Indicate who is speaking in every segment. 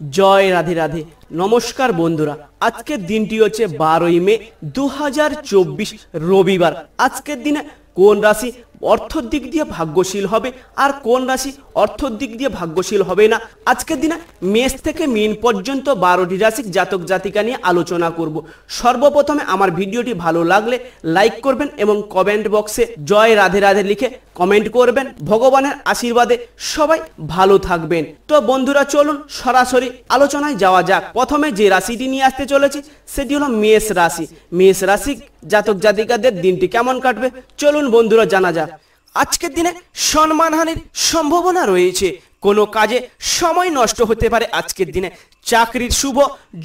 Speaker 1: জয় রাধে রাধে। নমস্কার বন্ধুরা, আজকের দিনটি হচ্ছে 12ই মে 2024 রবিবার। আজকের দিনে কোন রাশি অর্থের দিক দিয়ে ভাগ্যশীল হবে আর কোন রাশি অর্থের দিক দিয়ে ভাগ্যশীল হবে না, আজকের দিনে মেষ থেকে মীন পর্যন্ত 12টি রাশির জাতক জাতিকা নিয়ে আলোচনা করব। সর্বপ্রথমে আমার ভিডিওটি ভালো লাগলে লাইক করবেন এবং কমেন্ট বক্সে জয় রাধে রাধে লিখে কমেন্ট করবেন। ভগবানের আশীর্বাদে সবাই ভালো থাকবেন। তো বন্ধুরা, চলুন সরাসরি আলোচনায় যাওয়া যাক। প্রথমে যে রাশিটি নিয়ে আসতে চলেছি সেটি হলো মেষ রাশি। মেষ রাশি জাতক জাতিকাদের দিনটি কেমন কাটবে চলুন বন্ধুরা জানা যাক। আজকের দিনে সম্মানহানির সম্ভাবনা রয়েছে, কোনো কাজে সময় নষ্ট হতে পারে। আজকের দিনে চাকরির শুভ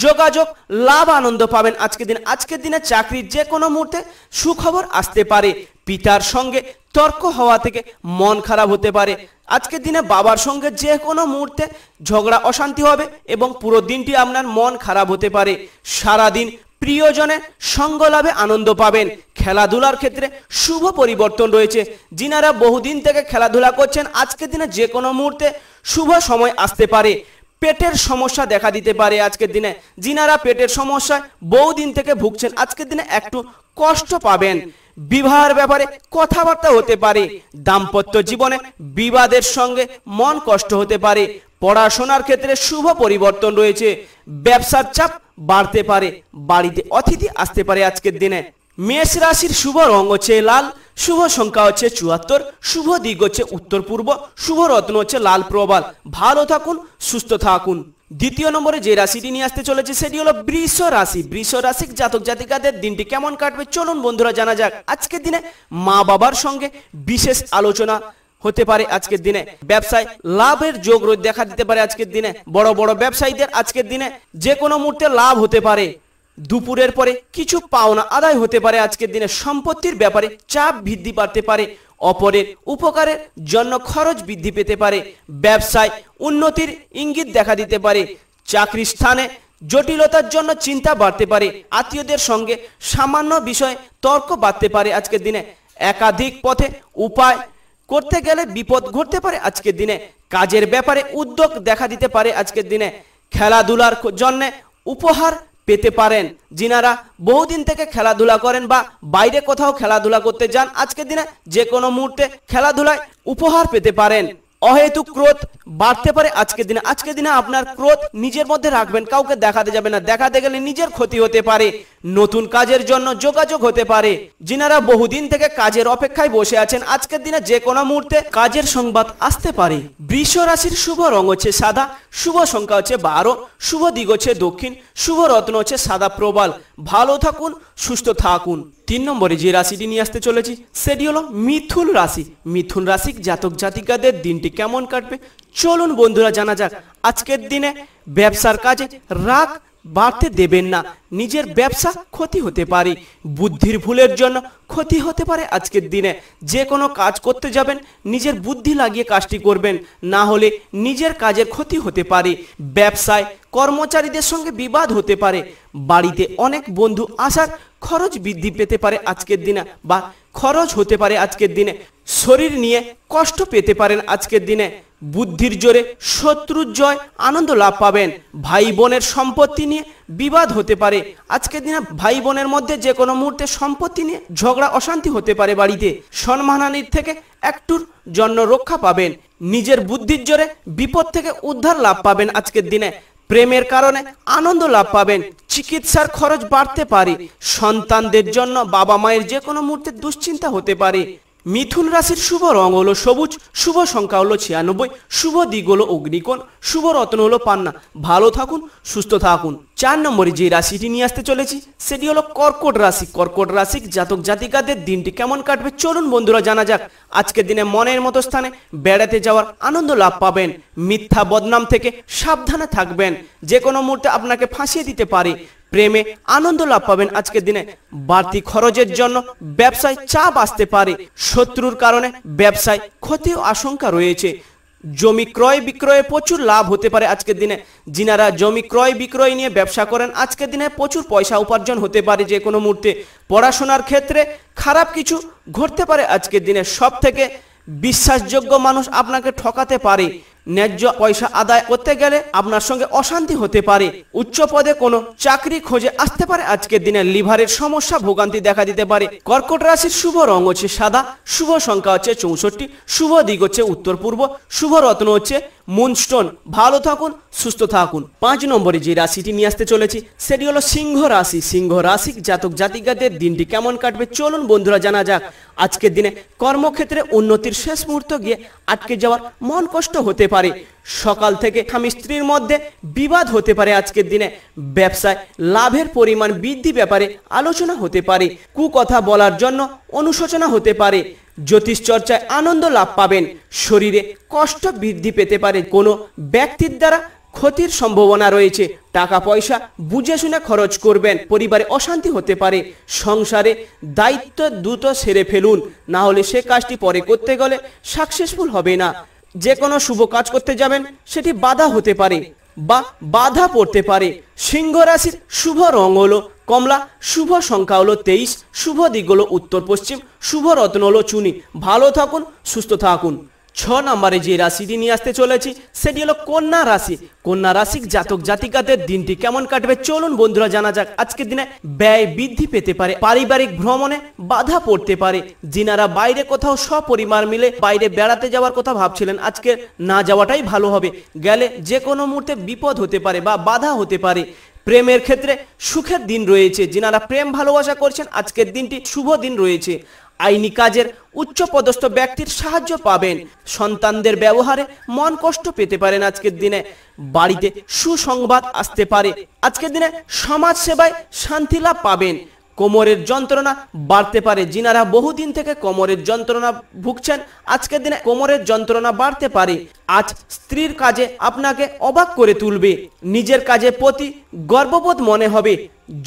Speaker 1: যোগাযোগ, লাভ আনন্দ পাবেন। আজকের দিনে চাকরির যে কোনো মুহূর্তে সুখবর আসতে পারে। পিতার সঙ্গে তর্ক হওয়া থেকে মন খারাপ হতে পারে। আজকের দিনে বাবার সঙ্গে যে কোনো মুহূর্তে ঝগড়া অশান্তি হবে এবং পুরো দিনটি আপনার মন খারাপ হতে পারে। সারাদিন প্রিয়জনের সঙ্গ লাভে আনন্দ পাবেন। খেলাধুলার ক্ষেত্রে শুভ পরিবর্তন রয়েছে। যিনারা বহুদিন থেকে খেলাধুলা করছেন, আজকের দিনে যে কোনো মুহূর্তে শুভ সময় আসতে পারে। পেটের সমস্যা দেখা দিতে পারে আজকের দিনে। যিনারা পেটের সমস্যায় বহুদিন থেকে ভুগছেন, আজকের দিনে একটু কষ্ট পাবেন। বিবাহের ব্যাপারে কথাবার্তা হতে পারে। দাম্পত্য জীবনে বিবাদের সঙ্গে মন কষ্ট হতে পারে। পড়াশোনার ক্ষেত্রে শুভ পরিবর্তন রয়েছে। ব্যবসার চাপ বাড়তে পারে। বাড়িতে অতিথি আসতে পারে আজকের দিনে। মেষ রাশির শুভ রং হচ্ছে লাল, শুভ সংখ্যা হচ্ছে 74, শুভ দিক হচ্ছে উত্তর পূর্ব, শুভ রত্ন হচ্ছে লাল প্রবাল। ভালো থাকুন, সুস্থ থাকুন। দ্বিতীয় নম্বরে যে রাশিটি নিয়ে আসতে চলেছে সেটি হলো বৃষ রাশি। বৃষ রাশির জাতক জাতিকাদের দিনটি কেমন কাটবে চলুন বন্ধুরা জানা যাক। আজকের দিনে মা বাবার সঙ্গে বিশেষ আলোচনা হতে পারে। আজকের দিনে ব্যবসায় লাভের যোগ দেখা দিতে পারে। আজকের দিনে বড় বড় ব্যবসায়ীদের আজকের দিনে যে কোনো মুহূর্তে লাভ হতে পারে। দুপুরের পরে কিছু পাওনা আদায় হতে পারে। আজকের দিনে সম্পত্তির ব্যাপারে চাপ বৃদ্ধি পাতে পারে। অপরের উপকারের জন্য খরচ বৃদ্ধি পেতে পারে। ব্যবসায় উন্নতির ইঙ্গিত দেখা দিতে পারে। চাকরি স্থানে জটিলতার জন্য চিন্তা বাড়তে পারে। আত্মীয়দের সঙ্গে সামান্য বিষয়ে তর্ক বাড়তে পারে। আজকের দিনে একাধিক পথে উপায় করতে গেলে বিপদ ঘটতে পারে। আজকের দিনে কাজের ব্যাপারে উদ্যোগ দেখা দিতে পারে। আজকের দিনে খেলাধুলার জন্য উপহার পেতে পারেন। যিনারা বহুদিন থেকে খেলাধুলা করেন বা বাইরে কোথাও খেলাধুলা করতে যান, আজকের দিনে যে কোনো মুহূর্তে খেলাধুলায় উপহার পেতে পারেন। অহেতুক ক্রোধ বাড়তে পারে আজকের দিনে আপনার ক্রোধ নিজের মধ্যে রাখবেন, কাউকে দেখাতে যাবে না। দেখাতে গেলে নিজের ক্ষতি হতে পারে। নতুন কাজের জন্য যোগাযোগ হতে পারে। যিনারা বহুদিন থেকে কাজের অপেক্ষায় বসে আছেন, আজকের দিনে যে কোনো মুহূর্তে কাজের সংবাদ আসতে পারে। বৃষ রাশির শুভ রং হচ্ছে সাদা, শুভ সংখ্যা হচ্ছে 12, শুভ দিক হচ্ছে দক্ষিণ, শুভ রত্ন হচ্ছে সাদা প্রবাল। ভালো থাকুন, সুস্থ থাকুন। 3 নম্বরে যে রাশিটি নিয়ে আসতে চলেছি সেটি হলো মিথুন রাশি। মিথুন রাশির জাতক জাতিকাদের দিনটি কেমন কাটবে চলুন বন্ধুরা জানা যাক। আজকের দিনে ব্যবসার কাজে রাগ বাড়তে দেবেন না। নিজের ব্যবসা ক্ষতি হতে পারে। বুদ্ধির ভুলের জন্য ক্ষতি হতে পারে। আজকের দিনে যে কোনো কাজ করতে যাবেন নিজের বুদ্ধি লাগিয়ে কাজটি করবেন, না হলে নিজের কাজের ক্ষতি হতে পারে। ব্যবসায় কর্মচারীদের সঙ্গে বিবাদ হতে পারে। বাড়িতে অনেক বন্ধু আসার খরচ বৃদ্ধি পেতে পারে আজকের দিনে বা খরচ হতে পারে। আজকের দিনে শরীর নিয়ে কষ্ট পেতে পারেন। আজকের দিনে বুদ্ধির জোরে শত্রুর জয়, আনন্দ লাভ পাবেন। ভাই বোনের সম্পত্তি নিয়ে বিবাদ হতে পারে। আজকের দিনে ভাই বোনের মধ্যে যে কোনো মুহূর্তে সম্পত্তি নিয়ে ঝগড়া অশান্তি হতে পারে। বাড়িতে সম্মানহানির থেকে একটুর জন্য রক্ষা পাবেন। নিজের বুদ্ধির জোরে বিপদ থেকে উদ্ধার লাভ পাবেন। আজকের দিনে প্রেমের কারণে আনন্দ লাভ পাবেন। চিকিৎসার খরচ বাড়তে পারে। সন্তানদের জন্য বাবা মায়ের যে কোনো মুহূর্তে দুশ্চিন্তা হতে পারে। মিথুন রাশির শুভ রং হলো সবুজ, শুভ সংখ্যা হলো 96, শুভ দিক হলো অগ্নিকোণ, শুভ রত্ন হলো পান্না। ভালো থাকুন, সুস্থ থাকুন। 4 নম্বরে যে রাশিটি নিয়ে আসতে চলেছি সেটি হলো কর্কট রাশি। কর্কট রাশির জাতক জাতিকাদের দিনটি কেমন কাটবে চলুন বন্ধুরা জানা যাক। আজকের দিনে মনের মতো স্থানে বেড়াতে যাওয়ার আনন্দ লাভ পাবেন। মিথ্যা বদনাম থেকে সাবধানে থাকবেন। যে কোনো মুহূর্তে আপনাকে ফাঁসিয়ে দিতে পারে। প্রেমে আনন্দ লাভ পাবেন। আজকের দিনে বাড়তি খরচের জন্য ব্যবসায় চাপ আসতে পারে। শত্রুর কারণে ব্যবসায় ক্ষতির আশঙ্কা রয়েছে। জমি ক্রয় বিক্রয়ে প্রচুর লাভ হতে পারে। আজকের দিনে যিনারা জমি ক্রয় বিক্রয় নিয়ে ব্যবসা করেন, আজকের দিনে প্রচুর পয়সা উপার্জন হতে পারে যে কোনো মুহূর্তে। পড়াশোনার ক্ষেত্রে খারাপ কিছু ঘটতে পারে। আজকের দিনে সব থেকে বিশ্বাসযোগ্য মানুষ আপনাকে ঠকাতে পারে। ন্যায্য পয়সা আদায় করতে গেলে আপনার সঙ্গে অশান্তি হতে পারে। উচ্চ পদে কোনো চাকরি খোঁজে আসতে পারে আজকের দিনে। লিভারের সমস্যা ভোগান্তি দেখা দিতে পারে। কর্কট রাশির শুভ রং হচ্ছে সাদা, শুভ সংখ্যা হচ্ছে 64, শুভ দিক হচ্ছে উত্তর পূর্ব, শুভ রত্ন হচ্ছে মুনস্টোন। ভালো থাকুন, সুস্থ থাকুন। 5 নম্বরে যে রাশিটি নিয়ে আসতে চলেছি সেটি হলো সিংহ রাশি। সিংহ রাশির জাতক জাতিকাদের দিনটি কেমন কাটবে চলুন বন্ধুরা জানা যাক। আজকের দিনে কর্মক্ষেত্রে উন্নতির শেষ মুহূর্ত গিয়ে আটকে যাওয়ার মন কষ্ট হতে পারে। সকাল থেকে স্বামী স্ত্রীর মধ্যে বিবাদ হতে পারে আজকের দিনে। ব্যবসায় লাভের পরিমাণ বৃদ্ধি ব্যাপারে আলোচনা হতে পারে। কুকথা বলার জন্য অনুশোচনা হতে পারে। জ্যোতিষ চর্চায় আনন্দ লাভ পাবেন। শরীরে কষ্ট বৃদ্ধি পেতে পারে। কোনো ব্যক্তির দ্বারা ক্ষতির সম্ভাবনা রয়েছে। টাকা পয়সা বুঝে শুনে খরচ করবেন। পরিবারে অশান্তি হতে পারে। সংসারে দায়িত্ব দ্রুত সেরে ফেলুন, না হলে সে কাজটি পরে করতে গেলে সাকসেসফুল হবে না। যে কোনো শুভ কাজ করতে যাবেন সেটি বাধা হতে পারে বা বাধা পড়তে পারে। সিংহ রাশির শুভ রং হলো কমলা, শুভ সংখ্যা হলো 23, শুভ দিক হলো উত্তর পশ্চিম, শুভ রত্ন হলো চুনি। ভালো থাকুন, সুস্থ থাকুন। 6 নম্বরে যে রাশিটি নিয়ে আসতে চলেছি সেটি হলো কন্যা রাশি। কন্যা রাশির জাতক জাতিকাদের দিনটি কেমন কাটবে চলুন বন্ধুরা জানা যাক। আজকের দিনে ব্যয় বৃদ্ধি পেতে পারে। পারিবারিক ভ্রমণে বাধা পড়তে পারে। যিনারা বাইরে কোথাও সপরিবার মিলে বাইরে বেড়াতে যাওয়ার কথা ভাবছিলেন, আজকে না যাওয়াটাই ভালো হবে। গেলে যে কোনো মুহূর্তে বিপদ হতে পারে বা বাধা হতে পারে। প্রেমের ক্ষেত্রে সুখের দিন রয়েছে। যিনারা প্রেম ভালোবাসা করছেন আজকের দিনটি শুভ দিন রয়েছে। আইনি কাজের উচ্চ পদস্থ ব্যক্তির সাহায্য পাবেন। সন্তানদের ব্যবহারে মন কষ্ট পেতে পারেন আজকের দিনে। বাড়িতে সুসংবাদ আসতে পারে। আজকের দিনে সমাজ সেবায় শান্তি লাভ পাবেন। কোমরের যন্ত্রণা বাড়তে পারে। যিনারা বহুদিন থেকে কোমরের যন্ত্রণা ভুগছেন আজকের দিনে কোমরের যন্ত্রণা বাড়তে পারে। আজ স্ত্রীর কাজে আপনাকে অবাক করে তুলবে। নিজের কাজে প্রতি গর্ববোধ মনে হবে।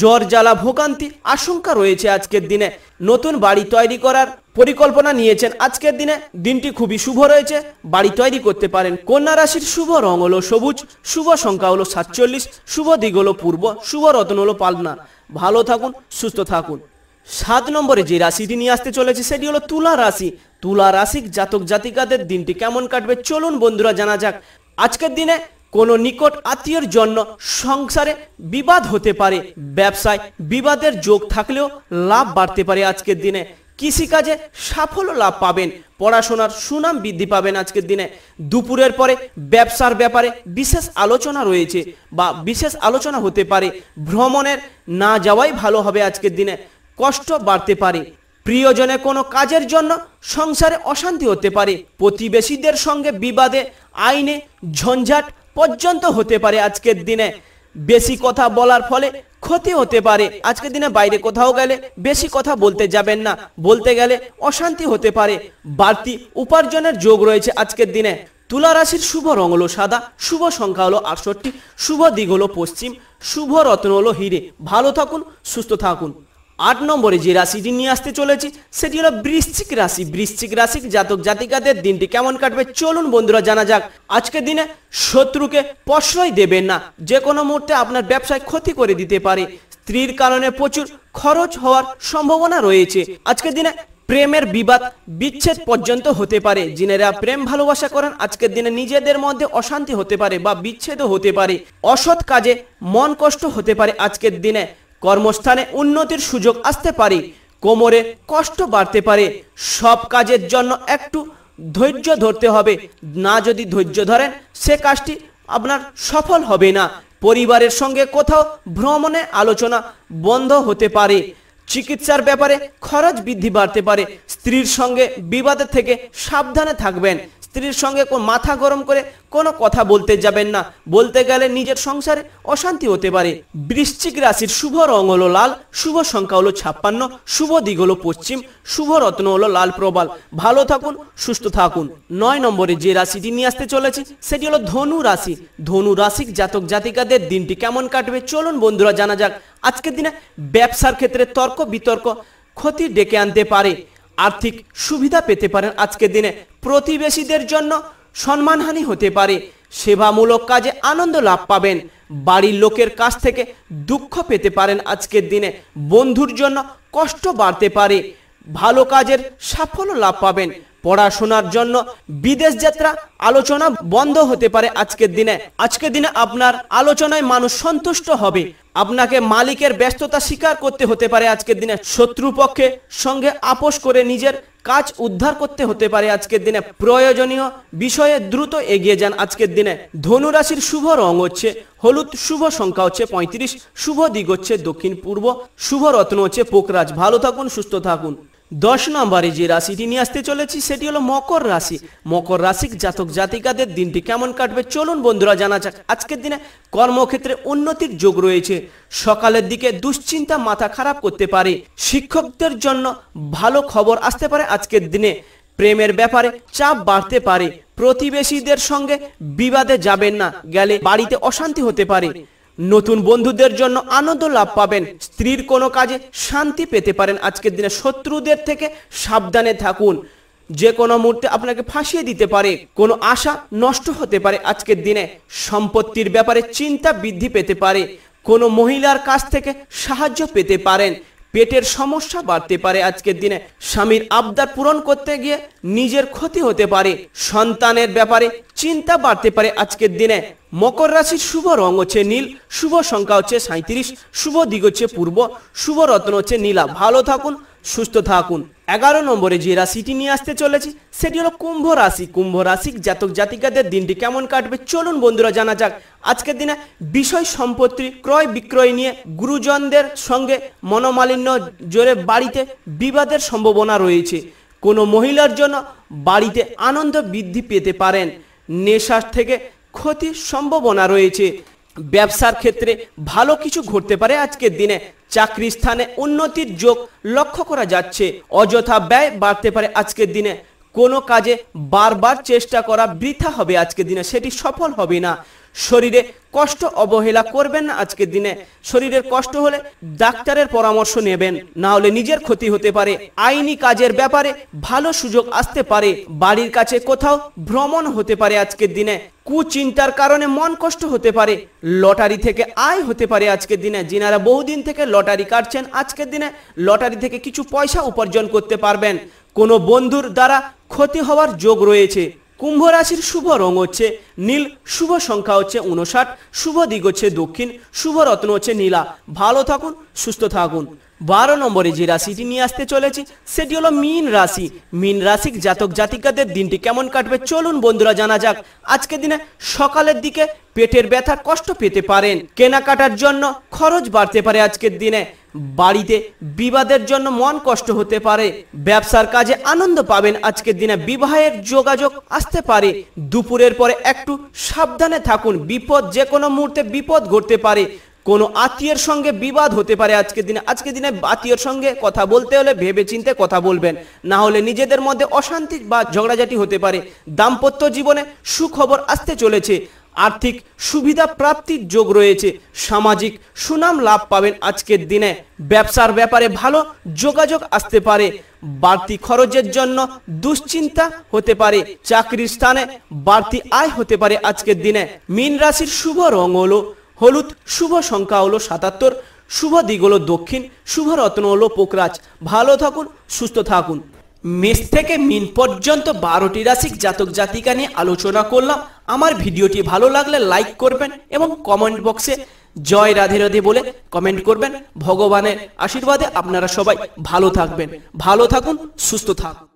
Speaker 1: জ্বর জ্বালা ভোগান্তি আশঙ্কা রয়েছে আজকের দিনে। নতুন বাড়ি তৈরি করার পরিকল্পনা নিয়েছেন আজকের দিনে। দিনটি খুবই শুভ রয়েছে, বাড়ি তৈরি করতে পারেন। কন্যা রাশির শুভ রং হলো সবুজ, শুভ সংখ্যা হলো 47, শুভ দিক হলো পূর্ব, শুভ রত্ন হলো পালনা। ভালো থাকুন, সুস্থ থাকুন। 7 নম্বরে যে রাশিটি নিয়ে আসতে চলেছে সেটি হলো তুলা রাশি। তুলা রাশির জাতক জাতিকাদের দিনটি কেমন কাটবে চলুন বন্ধুরা জানা যাক। আজকের দিনে কোনো নিকট আত্মীয়ের জন্য সংসারে বিবাদ হতে পারে। ব্যবসায় বিবাদের যোগ থাকলেও লাভ বাড়তে পারে আজকের দিনে। কৃষিকাজে সাফল্য লাভ পাবেন। পড়াশোনার সুনাম বৃদ্ধি পাবেন আজকের দিনে। দুপুরের পরে ব্যবসার ব্যাপারে বিশেষ আলোচনা রয়েছে বা বিশেষ আলোচনা হতে পারে। ভ্রমণের না যাওয়াই ভালো হবে আজকের দিনে। কষ্ট বাড়তে পারে। প্রিয়জনে কোনো কাজের জন্য সংসারে অশান্তি হতে পারে। প্রতিবেশীদের সঙ্গে বিবাদে আইনে ঝঞ্ঝাট পর্যন্ত হতে পারে আজকের দিনে। বেশি কথা বলার ফলে ক্ষতি হতে পারে। আজকের দিনে বাইরে কোথাও গেলে বেশি কথা বলতে যাবেন না, বলতে গেলে অশান্তি হতে পারে। বাড়তি উপার্জনের যোগ রয়েছে আজকের দিনে। তুলা রাশির শুভ রং হলো সাদা, শুভ সংখ্যা হলো 68, শুভ দিক হলো পশ্চিম, শুভ রত্ন হলো হিরে। ভালো থাকুন, সুস্থ থাকুন। 8 নম্বরে যে রাশিটি নিয়ে আসতে চলেছি সেটি হলো বৃশ্চিক রাশি। বৃশ্চিক রাশির জাতক জাতিকাদের দিনটি কেমন কাটবে চলুন বন্ধুরা জানা যাক। আজকের দিনে শত্রুকে প্রশ্রয় দেবেন না। যে কোনো মুহূর্তে আপনার ব্যবসায় ক্ষতি করে দিতে পারে। স্ত্রীর কারণে প্রচুর খরচ হওয়ার সম্ভাবনা রয়েছে। আজকের দিনে প্রেমের বিবাদ বিচ্ছেদ পর্যন্ত হতে পারে। যিনারা প্রেম ভালোবাসা করেন আজকের দিনে নিজেদের মধ্যে অশান্তি হতে পারে বা বিচ্ছেদও হতে পারে। অসৎ কাজে মন কষ্ট হতে পারে আজকের দিনে। কর্মস্থানে উন্নতির সুযোগ আসতে পারে। কোমরে কষ্ট বাড়তে পারে। সব কাজের জন্য একটু ধৈর্য ধরতে হবে। না যদি ধৈর্য ধরেন সে কাজটি আপনার সফল হবে না। পরিবারের সঙ্গে কোথাও ভ্রমণে আলোচনা বন্ধ হতে পারে। চিকিৎসার ব্যাপারে খরচ বৃদ্ধি বাড়তে পারে। স্ত্রীর সঙ্গে বিবাদের থেকে সাবধানে থাকবেন। স্ত্রীর সঙ্গে মাথা গরম করে কোনো কথা বলতে যাবেন না, বলতে গেলে নিজের সংসারে অশান্তি হতে পারে। বৃশ্চিক রাশির শুভ রং হলো লাল, শুভ সংখ্যা হলো 56, শুভ দিক হলো পশ্চিম, শুভ রত্ন হলো লাল প্রবাল। ভালো থাকুন, সুস্থ থাকুন। 9 নম্বরে যে রাশিটি নিয়ে আসতে চলেছি সেটি হলো ধনু রাশি। ধনু রাশির জাতক জাতিকাদের দিনটি কেমন কাটবে চলুন বন্ধুরা জানা যাক। আজকের দিনে ব্যবসার ক্ষেত্রে তর্ক বিতর্ক ক্ষতি ডেকে আনতে পারে। আর্থিক সুবিধা পেতে পারেন আজকের দিনে। প্রতিবেশীদের জন্য সম্মানহানি হতে পারে। সেবামূলক কাজে আনন্দ লাভ পাবেন। বাড়ির লোকের কাছ থেকে দুঃখ পেতে পারেন আজকের দিনে। বন্ধুর জন্য কষ্ট বাড়তে পারে। ভালো কাজের সাফল্য লাভ পাবেন। পড়াশোনার জন্য বিদেশ যাত্রা আলোচনা বন্ধ হতে পারে আজকের দিনে আপনার আলোচনায় মানুষ সন্তুষ্ট হবে। আপনাকে মালিকের ব্যস্ততা স্বীকার করতে হতে পারে আজকের দিনে। শত্রুপক্ষের সঙ্গে আপোষ করে নিজের কাজ উদ্ধার করতে হতে পারে আজকের দিনে। প্রয়োজনীয় বিষয়ে দ্রুত এগিয়ে যান আজকের দিনে। ধনু রাশির শুভ রং হচ্ছে হলুদ, শুভ সংখ্যা হচ্ছে 35, শুভ দিক হচ্ছে দক্ষিণ পূর্ব, শুভ রত্ন হচ্ছে পোকরাজ। ভালো থাকুন, সুস্থ থাকুন। 10 নম্বরে যে রাশিটি নিয়ে আসতে চলেছি সেটি হলো মকর রাশি। মকর রাশির জাতক জাতিকাদের দিনটি কেমন কাটবে চলুন বন্ধুরা জানা যাক। আজকের দিনে কর্মক্ষেত্রে উন্নতির যোগ রয়েছে। সকালের দিকে দুশ্চিন্তা মাথা খারাপ করতে পারে। শিক্ষকদের জন্য ভালো খবর আসতে পারে আজকের দিনে। প্রেমের ব্যাপারে চাপ বাড়তে পারে। প্রতিবেশীদের সঙ্গে বিবাদে যাবেন না, গেলে বাড়িতে অশান্তি হতে পারে। নতুন বন্ধুদের জন্য আনন্দ লাভ পাবেন। স্ত্রীর কোনো কাজে শান্তি পেতে পারেন আজকের দিনে। শত্রুদের থেকে সাবধানে থাকুন, যে কোনো মুহূর্তে আপনাকে ফাঁসিয়ে দিতে পারে। কোনো আশা নষ্ট হতে পারে আজকের দিনে। সম্পত্তির ব্যাপারে চিন্তা বৃদ্ধি পেতে পারে। কোনো মহিলার কাছ থেকে সাহায্য পেতে পারেন। পেটের সমস্যা বাড়তে পারে আজকের দিনে। স্বামীর আবদার পূরণ করতে গিয়ে নিজের ক্ষতি হতে পারে। সন্তানের ব্যাপারে চিন্তা বাড়তে পারে আজকের দিনে। মকর রাশির শুভ রং হচ্ছে নীল, শুভ সংখ্যা হচ্ছে 37, শুভ দিক হচ্ছে পূর্ব, শুভ রত্ন হচ্ছে নীলা। ভালো থাকুন, সুস্থ থাকুন। 11 নম্বরে যে রাশিটি নিয়ে আসতে চলেছি সেটি হলো কুম্ভ রাশি। কুম্ভ রাশির জাতক জাতিকাদের দিনটি কেমন কাটবে চলুন বন্ধুরা জানা যাক। আজকের দিনে বিষয় সম্পত্তি ক্রয় বিক্রয় নিয়ে গুরুজনদের সঙ্গে মনোমালিন্য জোরে বাড়িতে বিবাদের সম্ভাবনা রয়েছে। কোনো মহিলার জন্য বাড়িতে আনন্দ বৃদ্ধি পেতে পারেন। নেশার থেকে ক্ষতির সম্ভাবনা রয়েছে। ব্যবসার ক্ষেত্রে ভালো কিছু ঘটতে পারে আজকের দিনে। চাকরি স্থানে উন্নতির যোগ লক্ষ্য করা যাচ্ছে। অযথা ব্যয় বাড়তে পারে আজকের দিনে। কোনো কাজে বারবার চেষ্টা করা বৃথা হবে আজকের দিনে, সেটি সফল হবে না। শরীরে কষ্ট অবহেলা করবেন না আজকের দিনে। শরীরের কষ্ট হলে ডাক্তারের পরামর্শ নেবেন, না হলে নিজের ক্ষতি হতে পারে। আইনি কাজের ব্যাপারে ভালো সুযোগ আসতে পারে। বাড়ির কাছে কোথাও ভ্রমণ হতে পারে আজকের দিনে। কুচিন্তার কারণে মন কষ্ট হতে পারে। লটারি থেকে আয় হতে পারে আজকের দিনে। যিনারা বহুদিন থেকে লটারি কাটছেন আজকের দিনে লটারি থেকে কিছু পয়সা উপার্জন করতে পারবেন। কোনো বন্ধুর দ্বারা ক্ষতি হওয়ার যোগ রয়েছে। কুম্ভ রাশির শুভ রং হচ্ছে নীল, শুভ সংখ্যা হচ্ছে 59, শুভ দিক হচ্ছে দক্ষিণ, শুভ রত্ন হচ্ছে নীলা। ভালো থাকুন, সুস্থ থাকুন। 12 নম্বরে যে রাশিটি নিয়ে আসতে চলেছি সেটি হলো মীন রাশি। মীন রাশির জাতক জাতিকাদের দিনটি কেমন কাটবে চলুন বন্ধুরা জানা যাক। আজকের দিনে সকালের দিকে পেটের ব্যথা কষ্ট পেতে পারেন। কেনাকাটার জন্য খরচ বাড়তে পারে আজকের দিনে। বাড়িতে বিবাদের জন্য মন কষ্ট হতে পারে। ব্যবসার কাজে আনন্দ পাবেন আজকের দিনে। বিবাহের যোগাযোগ আসতে পারে। দুপুরের পরে একটু সাবধানে থাকুন, বিপদ যে কোনো মুহূর্তে বিপদ ঘটতে পারে। কোনো আত্মীয়ের সঙ্গে বিবাদ হতে পারে আজকের দিনে। আজকের দিনে আত্মীয়ের সঙ্গে কথা বলতে হলে ভেবে চিন্তে কথা বলবেন, না হলে নিজেদের মধ্যে অশান্তি বা ঝগড়াঝাটি হতে পারে। দাম্পত্য জীবনে সুখবর আসতে চলেছে। আর্থিক সুবিধা প্রাপ্তির যোগ রয়েছে। সামাজিক সুনাম লাভ পাবেন আজকের দিনে। ব্যবসার ব্যাপারে ভালো যোগাযোগ আসতে পারে। বাড়তি খরচের জন্য দুশ্চিন্তা হতে পারে। চাকরির স্থানে বাড়তি আয় হতে পারে আজকের দিনে। মীন রাশির শুভ রং হলো হলুদ, শুভ সংখ্যা হলো 77, শুভ দিক হলো দক্ষিণ, শুভ রত্ন হলো পোকরাজ। ভালো থাকুন, সুস্থ থাকুন। মেষ থেকে মিন পর্যন্ত 12টি রাশির জাতক জাতিকা নিয়ে আলোচনা করলাম। আমার ভিডিওটি ভালো লাগলে লাইক করবেন এবং কমেন্ট বক্সে জয় রাধে রাধে বলে কমেন্ট করবেন। ভগবানের আশীর্বাদে আপনারা সবাই ভালো থাকবেন। ভালো থাকুন, সুস্থ থাকুন।